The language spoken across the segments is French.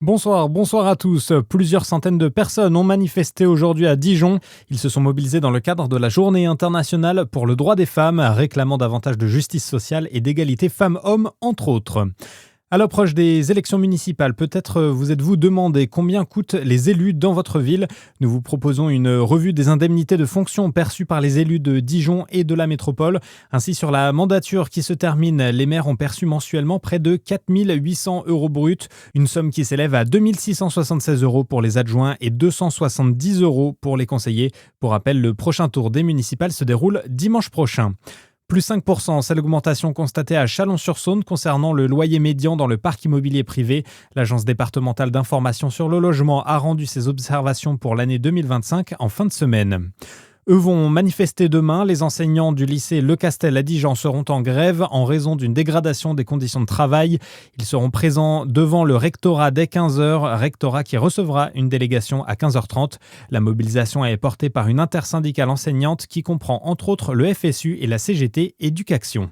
Bonsoir à tous. Plusieurs centaines de personnes ont manifesté aujourd'hui à Dijon. Ils se sont mobilisés dans le cadre de la Journée internationale pour le droit des femmes, réclamant davantage de justice sociale et d'égalité femmes-hommes, entre autres. À l'approche des élections municipales, peut-être vous êtes-vous demandé combien coûtent les élus dans votre ville. Nous vous proposons une revue des indemnités de fonction perçues par les élus de Dijon et de la métropole. Ainsi, sur la mandature qui se termine, les maires ont perçu mensuellement près de 4 800 euros bruts, une somme qui s'élève à 2 676 euros pour les adjoints et 270 euros pour les conseillers. Pour rappel, le prochain tour des municipales se déroule dimanche prochain. Plus 5%, c'est l'augmentation constatée à Chalon-sur-Saône concernant le loyer médian dans le parc immobilier privé. L'Agence départementale d'information sur le logement a rendu ses observations pour l'année 2025 en fin de semaine. Eux vont manifester demain. Les enseignants du lycée Le Castel à Dijon seront en grève en raison d'une dégradation des conditions de travail. Ils seront présents devant le rectorat dès 15h, rectorat qui recevra une délégation à 15h30. La mobilisation est portée par une intersyndicale enseignante qui comprend entre autres le FSU et la CGT Éducation.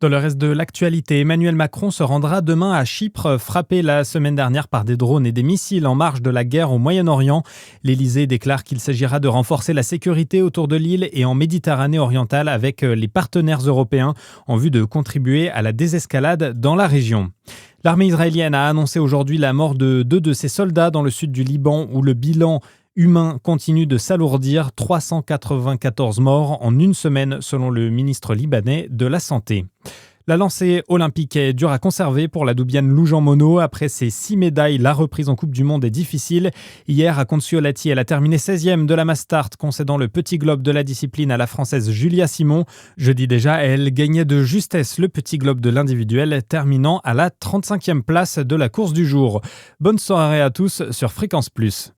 Dans le reste de l'actualité, Emmanuel Macron se rendra demain à Chypre, frappé la semaine dernière par des drones et des missiles en marge de la guerre au Moyen-Orient. L'Élysée déclare qu'il s'agira de renforcer la sécurité autour de l'île et en Méditerranée orientale avec les partenaires européens en vue de contribuer à la désescalade dans la région. L'armée israélienne a annoncé aujourd'hui la mort de 2 de ses soldats dans le sud du Liban où le bilan humain continue de s'alourdir, 394 morts en une semaine selon le ministre libanais de la Santé. La lancée olympique est dure à conserver pour la Doubienne Lou-Jean Monod. Après ses 6 médailles, la reprise en Coupe du Monde est difficile. Hier, à Contiolati, elle a terminé 16e de la Mastart, concédant le petit globe de la discipline à la Française Julia Simon. Jeudi déjà, elle gagnait de justesse le petit globe de l'individuel, terminant à la 35e place de la course du jour. Bonne soirée à tous sur Fréquence Plus.